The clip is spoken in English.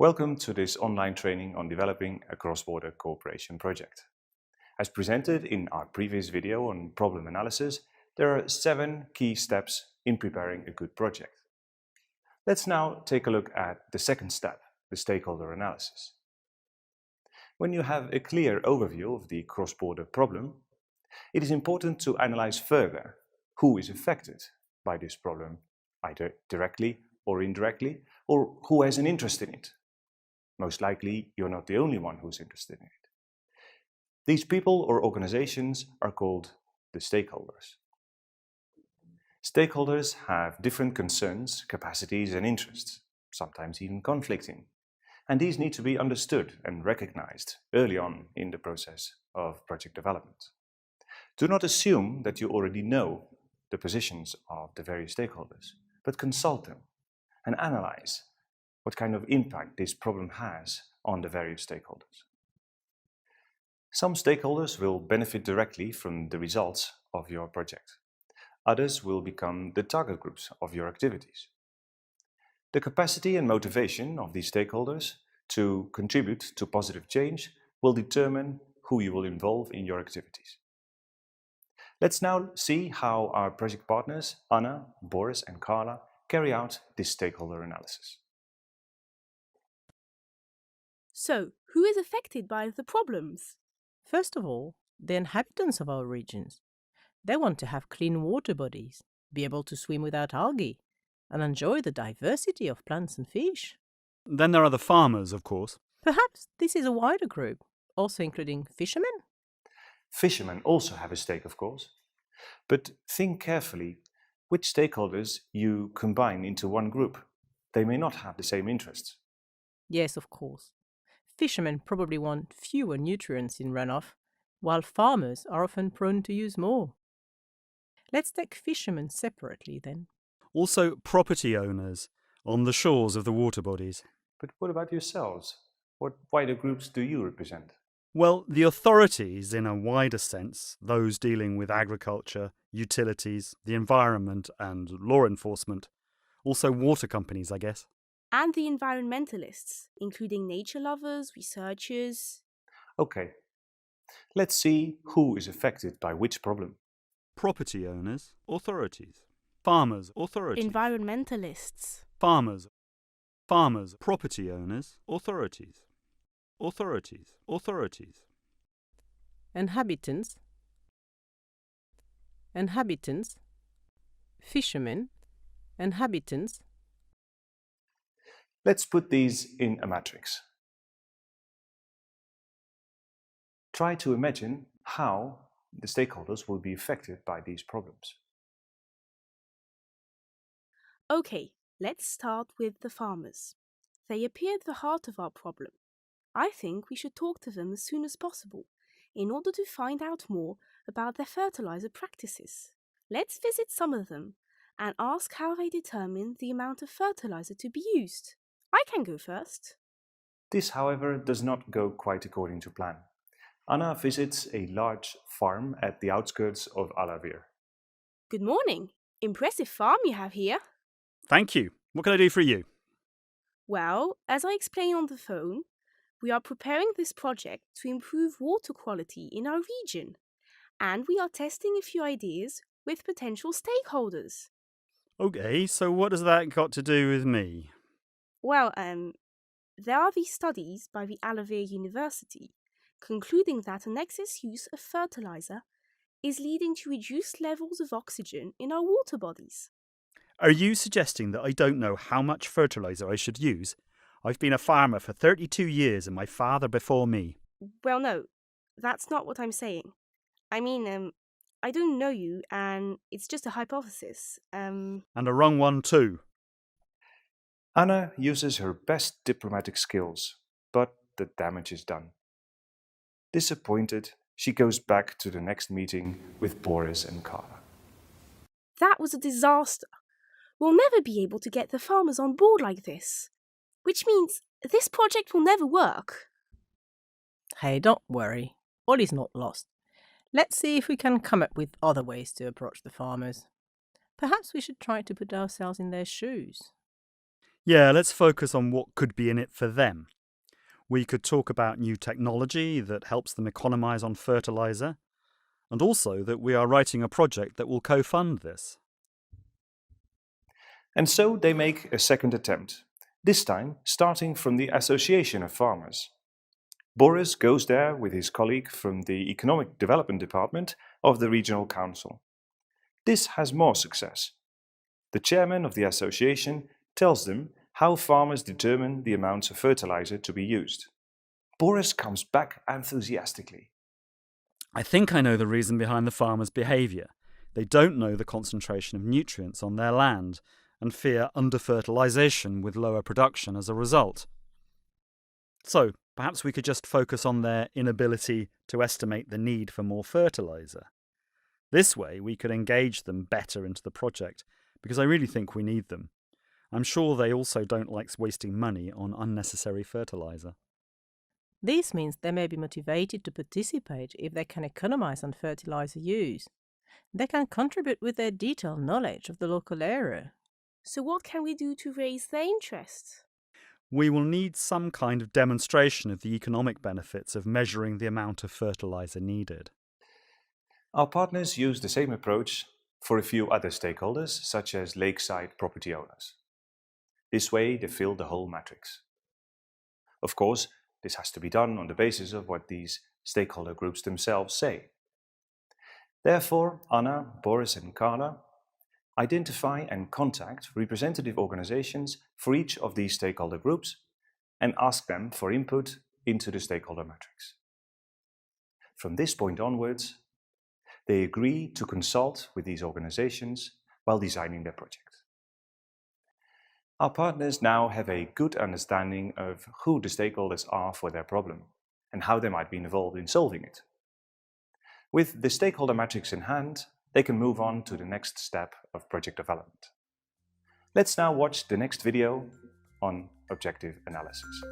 Welcome to this online training on developing a cross-border cooperation project. As presented in our previous video on problem analysis, there are 7 key steps in preparing a good project. Let's now take a look at the second step, the stakeholder analysis. When you have a clear overview of the cross-border problem, it is important to analyze further who is affected by this problem, either directly or indirectly, or who has an interest in it. Most likely, you're not the only one who's interested in it. These people or organizations are called the stakeholders. Stakeholders have different concerns, capacities, and interests, sometimes even conflicting. And these need to be understood and recognized early on in the process of project development. Do not assume that you already know the positions of the various stakeholders, but consult them and analyze what kind of impact this problem has on the various stakeholders. Some stakeholders will benefit directly from the results of your project. Others will become the target groups of your activities. The capacity and motivation of these stakeholders to contribute to positive change will determine who you will involve in your activities. Let's now see how our project partners, Anna, Boris, and Carla, carry out this stakeholder analysis. So, who is affected by the problems? First of all, the inhabitants of our regions. They want to have clean water bodies, be able to swim without algae, and enjoy the diversity of plants and fish. Then there are the farmers, of course. Perhaps this is a wider group, also including fishermen? Fishermen also have a stake, of course. But think carefully which stakeholders you combine into one group. They may not have the same interests. Yes, of course. Fishermen probably want fewer nutrients in runoff, while farmers are often prone to use more. Let's take fishermen separately then. Also property owners on the shores of the water bodies. But what about yourselves? What wider groups do you represent? Well, the authorities in a wider sense, those dealing with agriculture, utilities, the environment and law enforcement. Also water companies, I guess. And the environmentalists, including nature lovers, researchers. Okay, let's see who is affected by which problem. Property owners, authorities. Farmers, authorities. Environmentalists. Farmers, property owners, authorities. Authorities. Inhabitants. Fishermen. Inhabitants. Let's put these in a matrix. Try to imagine how the stakeholders will be affected by these problems. Okay, let's start with the farmers. They appear at the heart of our problem. I think we should talk to them as soon as possible in order to find out more about their fertilizer practices. Let's visit some of them and ask how they determine the amount of fertilizer to be used. I can go first. This, however, does not go quite according to plan. Anna visits a large farm at the outskirts of Alavir. Good morning. Impressive farm you have here. Thank you. What can I do for you? Well, as I explained on the phone, we are preparing this project to improve water quality in our region, and we are testing a few ideas with potential stakeholders. Okay, so what has that got to do with me? Well, there are these studies by the Alavir University concluding that an excess use of fertilizer is leading to reduced levels of oxygen in our water bodies. Are you suggesting that I don't know how much fertilizer I should use? I've been a farmer for 32 years and my father before me. Well, no, that's not what I'm saying. I mean, I don't know you, and it's just a hypothesis. And a wrong one too. Anna uses her best diplomatic skills, but the damage is done. Disappointed, she goes back to the next meeting with Boris and Carla. That was a disaster. We'll never be able to get the farmers on board like this, which means this project will never work. Hey, don't worry. All is not lost. Let's see if we can come up with other ways to approach the farmers. Perhaps we should try to put ourselves in their shoes. Yeah, let's focus on what could be in it for them. We could talk about new technology that helps them economise on fertiliser, and also that we are writing a project that will co-fund this. And so they make a second attempt, this time starting from the Association of Farmers. Boris goes there with his colleague from the Economic Development Department of the Regional Council. This has more success. The chairman of the association tells them how farmers determine the amounts of fertilizer to be used. Boris comes back enthusiastically. I think I know the reason behind the farmers' behaviour. They don't know the concentration of nutrients on their land and fear under-fertilisation with lower production as a result. So, perhaps we could just focus on their inability to estimate the need for more fertiliser. This way we could engage them better into the project, because I really think we need them. I'm sure they also don't like wasting money on unnecessary fertiliser. This means they may be motivated to participate if they can economise on fertiliser use. They can contribute with their detailed knowledge of the local area. So what can we do to raise their interest? We will need some kind of demonstration of the economic benefits of measuring the amount of fertiliser needed. Our partners use the same approach for a few other stakeholders, such as lakeside property owners. This way they fill the whole matrix. Of course, this has to be done on the basis of what these stakeholder groups themselves say. Therefore, Anna, Boris and Carla identify and contact representative organizations for each of these stakeholder groups and ask them for input into the stakeholder matrix. From this point onwards, they agree to consult with these organizations while designing their project. Our partners now have a good understanding of who the stakeholders are for their problem and how they might be involved in solving it. With the stakeholder matrix in hand, they can move on to the next step of project development. Let's now watch the next video on objective analysis.